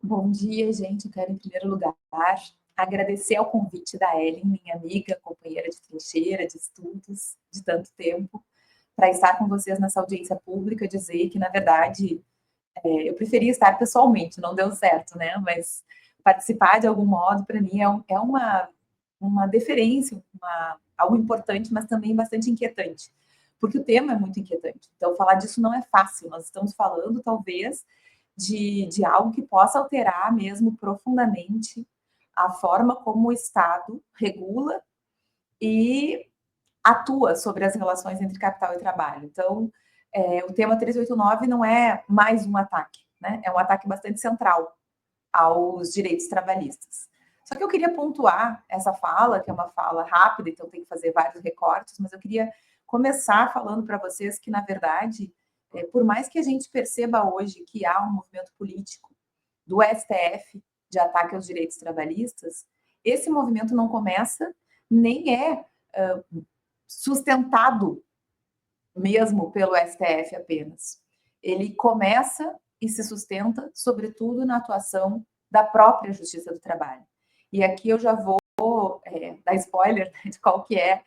Bom dia, gente. Eu quero, em primeiro lugar, agradecer ao convite da Ellen, minha amiga, companheira de trincheira, de estudos, de tanto tempo, para estar com vocês nessa audiência pública, dizer que, na verdade, eu preferia estar pessoalmente, não deu certo, né? Mas participar de algum modo, para mim, é uma deferência, algo importante, mas também bastante inquietante, porque o tema é muito inquietante. Então, falar disso não é fácil. Nós estamos falando, talvez, de algo que possa alterar mesmo profundamente a forma como o Estado regula e atua sobre as relações entre capital e trabalho. Então, o tema 389 não é mais um ataque, né? É um ataque bastante central aos direitos trabalhistas. Só que eu queria pontuar essa fala, que é uma fala rápida, então tem que fazer vários recortes, mas eu queria começar falando para vocês que, na verdade, por mais que a gente perceba hoje que há um movimento político do STF de ataque aos direitos trabalhistas, esse movimento não começa nem é sustentado mesmo pelo STF apenas. Ele começa e se sustenta, sobretudo, na atuação da própria Justiça do Trabalho. E aqui eu já vou dar spoiler de qual que é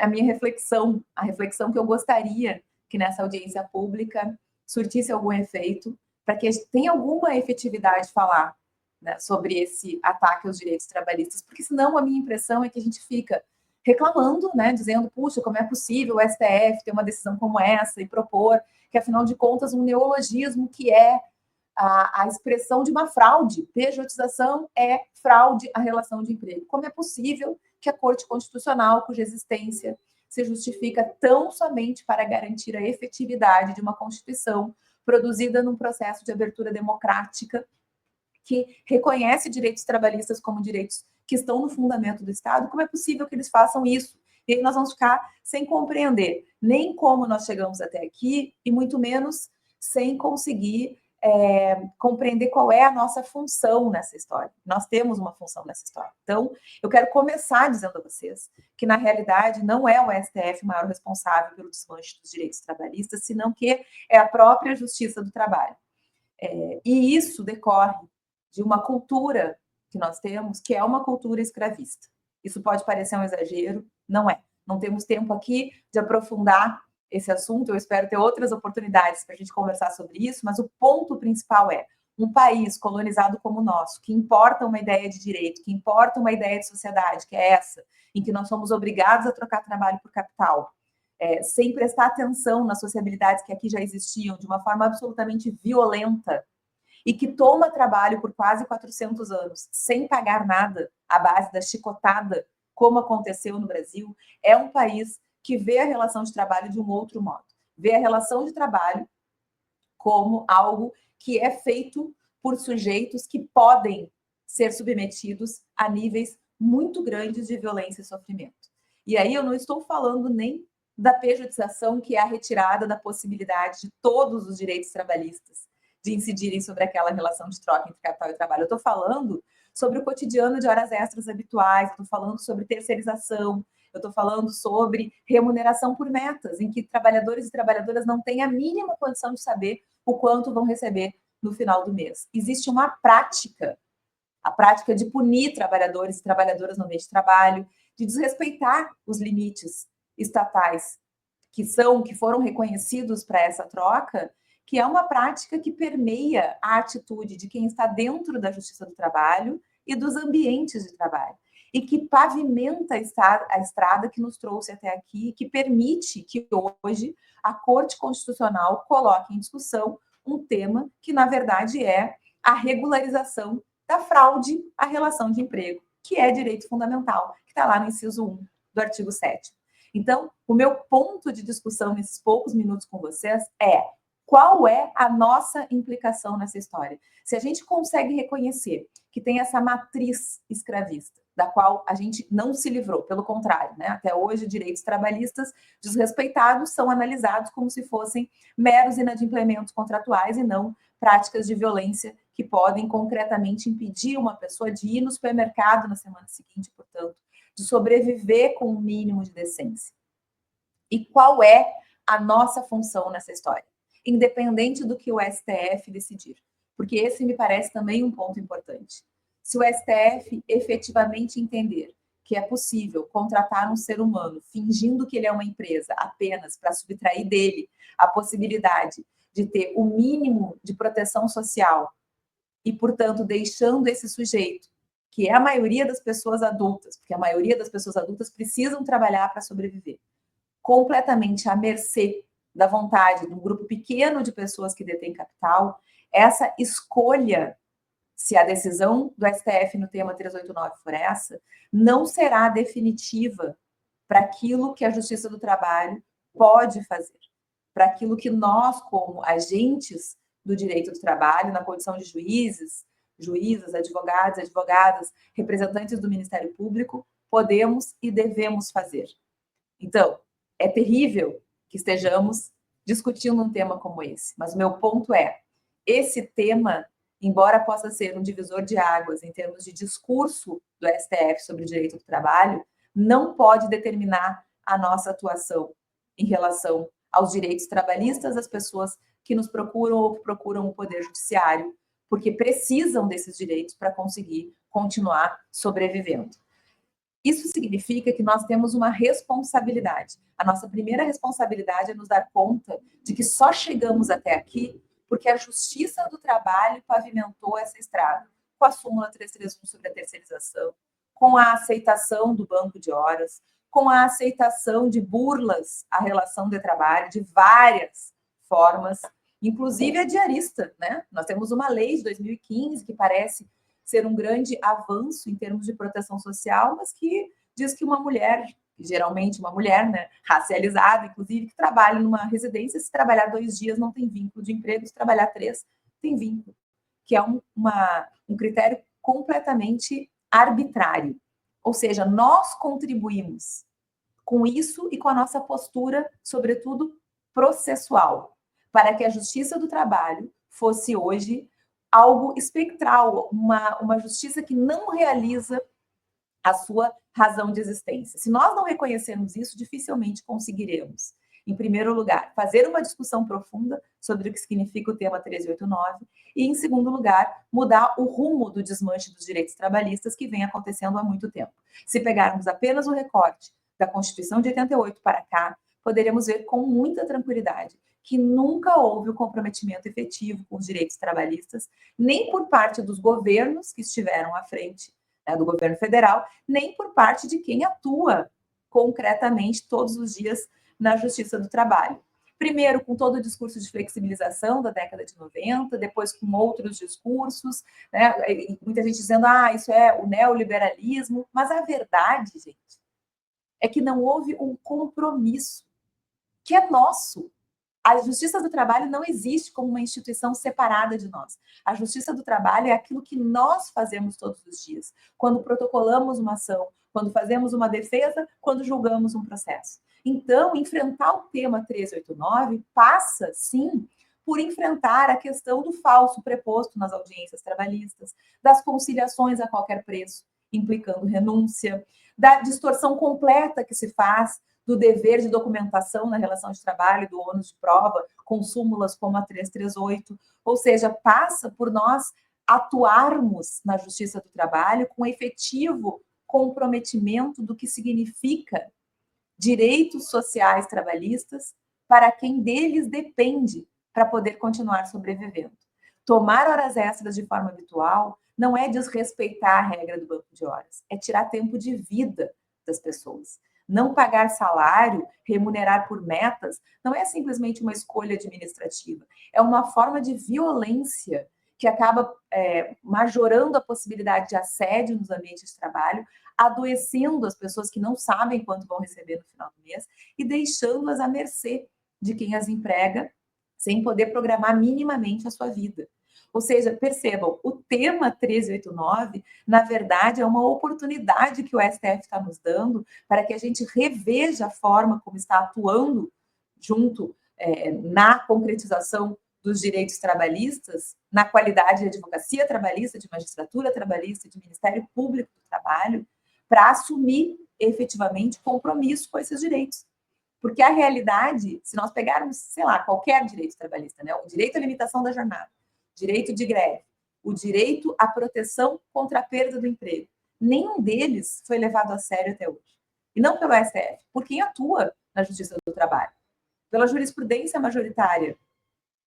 a minha reflexão, a reflexão que eu gostaria que nessa audiência pública surtisse algum efeito, para que tenha alguma efetividade falar, né, sobre esse ataque aos direitos trabalhistas, porque senão a minha impressão é que a gente fica reclamando, né, dizendo, puxa, como é possível o STF ter uma decisão como essa e propor que, afinal de contas, um neologismo que é a expressão de uma fraude. Pejotização é fraude à relação de emprego. Como é possível que a Corte Constitucional, cuja existência se justifica tão somente para garantir a efetividade de uma Constituição produzida num processo de abertura democrática que reconhece direitos trabalhistas como direitos que estão no fundamento do Estado, como é possível que eles façam isso? E aí nós vamos ficar sem compreender nem como nós chegamos até aqui, e muito menos sem conseguir compreender qual é a nossa função nessa história. Nós temos uma função nessa história. Então, eu quero começar dizendo a vocês que, na realidade, não é o STF o maior responsável pelo desmanche dos direitos trabalhistas, senão que é a própria Justiça do Trabalho. E isso decorre de uma cultura que nós temos, que é uma cultura escravista. Isso pode parecer um exagero, não é. Não temos tempo aqui de aprofundar esse assunto, eu espero ter outras oportunidades para a gente conversar sobre isso, mas o ponto principal é um país colonizado como o nosso, que importa uma ideia de direito, que importa uma ideia de sociedade, que é essa, em que nós somos obrigados a trocar trabalho por capital, sem prestar atenção nas sociabilidades que aqui já existiam, de uma forma absolutamente violenta, e que toma trabalho por quase 400 anos, sem pagar nada, à base da chicotada, como aconteceu no Brasil, é um país que vê a relação de trabalho de um outro modo. Vê a relação de trabalho como algo que é feito por sujeitos que podem ser submetidos a níveis muito grandes de violência e sofrimento. E aí eu não estou falando nem da pejotização, que é a retirada da possibilidade de todos os direitos trabalhistas de incidirem sobre aquela relação de troca entre capital e trabalho. Eu estou falando sobre o cotidiano de horas extras habituais, estou falando sobre terceirização, eu estou falando sobre remuneração por metas, em que trabalhadores e trabalhadoras não têm a mínima condição de saber o quanto vão receber no final do mês. Existe uma prática, a prática de punir trabalhadores e trabalhadoras no meio de trabalho, de desrespeitar os limites estatais que foram reconhecidos para essa troca, que é uma prática que permeia a atitude de quem está dentro da Justiça do Trabalho e dos ambientes de trabalho, e que pavimenta a estrada que nos trouxe até aqui, que permite que hoje a Corte Constitucional coloque em discussão um tema que, na verdade, é a regularização da fraude à relação de emprego, que é direito fundamental, que está lá no inciso 1 do artigo 7º. Então, o meu ponto de discussão nesses poucos minutos com vocês é: qual é a nossa implicação nessa história? Se a gente consegue reconhecer que tem essa matriz escravista, da qual a gente não se livrou, pelo contrário, né? Até hoje, direitos trabalhistas desrespeitados são analisados como se fossem meros inadimplementos contratuais e não práticas de violência que podem concretamente impedir uma pessoa de ir no supermercado na semana seguinte, portanto, de sobreviver com um mínimo de decência. E qual é a nossa função nessa história? Independente do que o STF decidir. porque esse me parece também um ponto importante. Se o STF efetivamente entender que é possível contratar um ser humano fingindo que ele é uma empresa apenas para subtrair dele a possibilidade de ter o mínimo de proteção social e, portanto, deixando esse sujeito, que é a maioria das pessoas adultas, porque a maioria das pessoas adultas precisam trabalhar para sobreviver, completamente à mercê da vontade de um grupo pequeno de pessoas que detêm capital, essa escolha, se a decisão do STF no tema 389 for essa, não será definitiva para aquilo que a Justiça do Trabalho pode fazer, para aquilo que nós, como agentes do direito do trabalho, na condição de juízes, juízas, advogados, advogadas, representantes do Ministério Público, podemos e devemos fazer. Então, é terrível que estejamos discutindo um tema como esse, mas o meu ponto é, esse tema, embora possa ser um divisor de águas em termos de discurso do STF sobre o direito do trabalho, não pode determinar a nossa atuação em relação aos direitos trabalhistas das pessoas que nos procuram ou que procuram o Poder Judiciário, porque precisam desses direitos para conseguir continuar sobrevivendo. Isso significa que nós temos uma responsabilidade. A nossa primeira responsabilidade é nos dar conta de que só chegamos até aqui porque a Justiça do Trabalho pavimentou essa estrada, com a súmula 331 sobre a terceirização, com a aceitação do banco de horas, com a aceitação de burlas à relação de trabalho de várias formas, inclusive a diarista, né? Nós temos uma lei de 2015 que parece ser um grande avanço em termos de proteção social, mas que diz que uma mulher, geralmente uma mulher, né, racializada, inclusive, que trabalha numa residência, se trabalhar 2 dias não tem vínculo de emprego, se trabalhar 3, tem vínculo, que é um critério completamente arbitrário. Ou seja, nós contribuímos com isso e com a nossa postura, sobretudo processual, para que a Justiça do Trabalho fosse hoje algo espectral, uma justiça que não realiza a sua razão de existência. Se nós não reconhecermos isso, dificilmente conseguiremos, em primeiro lugar, fazer uma discussão profunda sobre o que significa o tema 389 e, em segundo lugar, mudar o rumo do desmanche dos direitos trabalhistas que vem acontecendo há muito tempo. Se pegarmos apenas o recorte da Constituição de 88 para cá, poderemos ver com muita tranquilidade que nunca houve o comprometimento efetivo com os direitos trabalhistas, nem por parte dos governos que estiveram à frente, né, do governo federal, nem por parte de quem atua concretamente todos os dias na Justiça do Trabalho. Primeiro, com todo o discurso de flexibilização da década de 90, depois com outros discursos, né, muita gente dizendo, isso é o neoliberalismo, mas a verdade, gente, é que não houve um compromisso que é nosso. A Justiça do Trabalho não existe como uma instituição separada de nós. A Justiça do Trabalho é aquilo que nós fazemos todos os dias, quando protocolamos uma ação, quando fazemos uma defesa, quando julgamos um processo. Então, enfrentar o tema 389 passa, sim, por enfrentar a questão do falso preposto nas audiências trabalhistas, das conciliações a qualquer preço, implicando renúncia, da distorção completa que se faz do dever de documentação na relação de trabalho, do ônus de prova, com súmulas como a 338, ou seja, passa por nós atuarmos na Justiça do Trabalho com efetivo comprometimento do que significa direitos sociais trabalhistas para quem deles depende para poder continuar sobrevivendo. Tomar horas extras de forma habitual não é desrespeitar a regra do banco de horas, é tirar tempo de vida das pessoas. Não pagar salário, remunerar por metas, não é simplesmente uma escolha administrativa, é uma forma de violência que acaba majorando a possibilidade de assédio nos ambientes de trabalho, adoecendo as pessoas que não sabem quanto vão receber no final do mês e deixando-as à mercê de quem as emprega, sem poder programar minimamente a sua vida. Ou seja, percebam, o tema 389, na verdade, é uma oportunidade que o STF está nos dando para que a gente reveja a forma como está atuando junto na concretização dos direitos trabalhistas, na qualidade de advocacia trabalhista, de magistratura trabalhista, de Ministério Público do Trabalho, para assumir efetivamente compromisso com esses direitos. Porque a realidade, se nós pegarmos, sei lá, qualquer direito trabalhista, né, o direito à limitação da jornada, direito de greve, o direito à proteção contra a perda do emprego. Nenhum deles foi levado a sério até hoje. E não pelo STF, por quem atua na Justiça do Trabalho, pela jurisprudência majoritária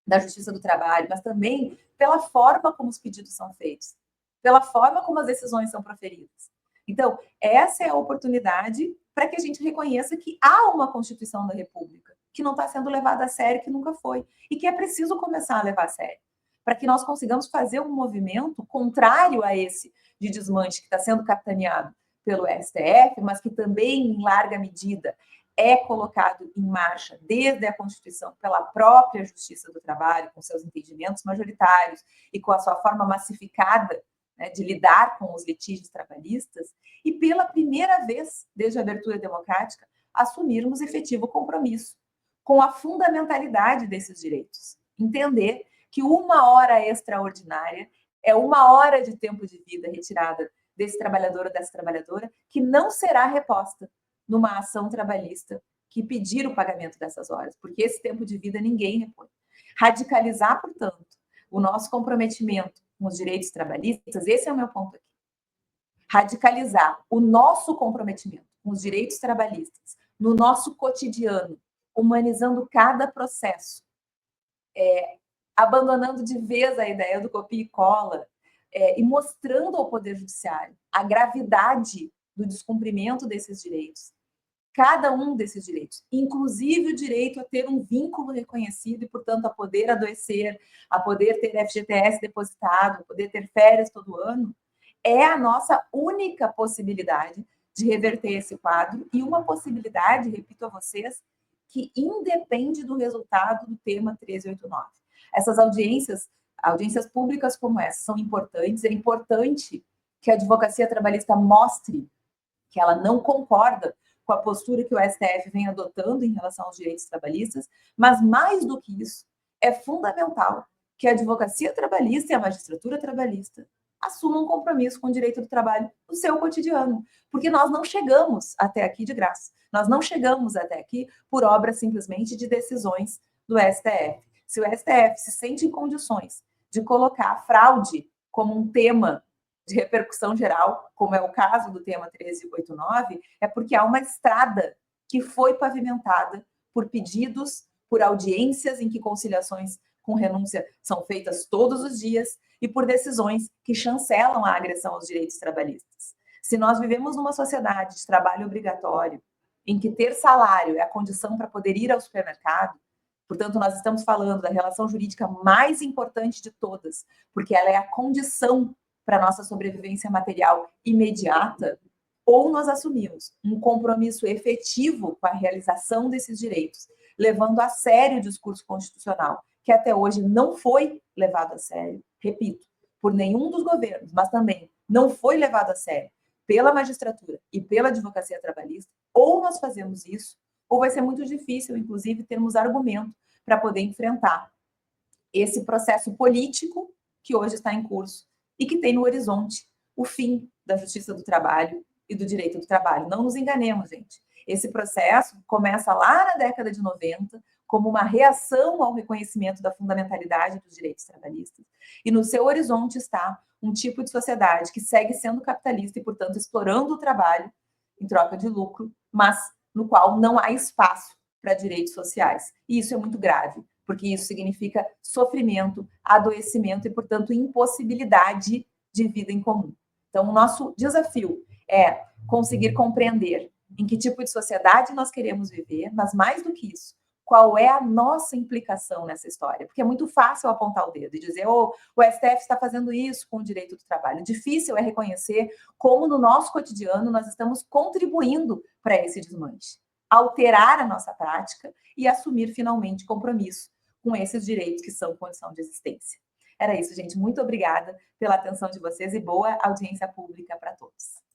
da Justiça do Trabalho, mas também pela forma como os pedidos são feitos, pela forma como as decisões são proferidas. Então, essa é a oportunidade para que a gente reconheça que há uma Constituição da República que não está sendo levada a sério, que nunca foi, e que é preciso começar a levar a sério, para que nós consigamos fazer um movimento contrário a esse de desmanche que está sendo capitaneado pelo STF, mas que também, em larga medida, é colocado em marcha desde a Constituição pela própria Justiça do Trabalho, com seus entendimentos majoritários e com a sua forma massificada, né, de lidar com os litígios trabalhistas, e pela primeira vez, desde a abertura democrática, assumirmos efetivo compromisso com a fundamentalidade desses direitos. Entender que uma hora extraordinária é uma hora de tempo de vida retirada desse trabalhador ou dessa trabalhadora que não será reposta numa ação trabalhista que pedir o pagamento dessas horas, porque esse tempo de vida ninguém repõe. Radicalizar, portanto, o nosso comprometimento com os direitos trabalhistas, esse é o meu ponto aqui. Radicalizar o nosso comprometimento com os direitos trabalhistas no nosso cotidiano, humanizando cada processo, abandonando de vez a ideia do copia e cola, e mostrando ao Poder Judiciário a gravidade do descumprimento desses direitos, cada um desses direitos, inclusive o direito a ter um vínculo reconhecido e, portanto, a poder adoecer, a poder ter FGTS depositado, a poder ter férias todo ano, é a nossa única possibilidade de reverter esse quadro e uma possibilidade, repito a vocês, que independe do resultado do tema 1389. Essas audiências públicas como essa são importantes, é importante que a advocacia trabalhista mostre que ela não concorda com a postura que o STF vem adotando em relação aos direitos trabalhistas, mas mais do que isso, é fundamental que a advocacia trabalhista e a magistratura trabalhista assumam um compromisso com o direito do trabalho no seu cotidiano, porque nós não chegamos até aqui de graça, nós não chegamos até aqui por obra simplesmente de decisões do STF. Se o STF se sente em condições de colocar a fraude como um tema de repercussão geral, como é o caso do tema 1389, é porque há uma estrada que foi pavimentada por pedidos, por audiências em que conciliações com renúncia são feitas todos os dias e por decisões que chancelam a agressão aos direitos trabalhistas. Se nós vivemos numa sociedade de trabalho obrigatório, em que ter salário é a condição para poder ir ao supermercado, portanto, nós estamos falando da relação jurídica mais importante de todas, porque ela é a condição para a nossa sobrevivência material imediata, ou nós assumimos um compromisso efetivo com a realização desses direitos, levando a sério o discurso constitucional, que até hoje não foi levado a sério, repito, por nenhum dos governos, mas também não foi levado a sério pela magistratura e pela advocacia trabalhista, ou nós fazemos isso, ou vai ser muito difícil, inclusive, termos argumento para poder enfrentar esse processo político que hoje está em curso e que tem no horizonte o fim da justiça do trabalho e do direito do trabalho. Não nos enganemos, gente. Esse processo começa lá na década de 90, como uma reação ao reconhecimento da fundamentalidade dos direitos trabalhistas. E no seu horizonte está um tipo de sociedade que segue sendo capitalista e, portanto, explorando o trabalho em troca de lucro, mas no qual não há espaço para direitos sociais. E isso é muito grave, porque isso significa sofrimento, adoecimento e, portanto, impossibilidade de vida em comum. Então, o nosso desafio é conseguir compreender em que tipo de sociedade nós queremos viver, mas mais do que isso, qual é a nossa implicação nessa história? Porque é muito fácil apontar o dedo e dizer, o STF está fazendo isso com o direito do trabalho. Difícil é reconhecer como no nosso cotidiano nós estamos contribuindo para esse desmanche, alterar a nossa prática e assumir finalmente compromisso com esses direitos que são condição de existência. Era isso, gente. Muito obrigada pela atenção de vocês e boa audiência pública para todos.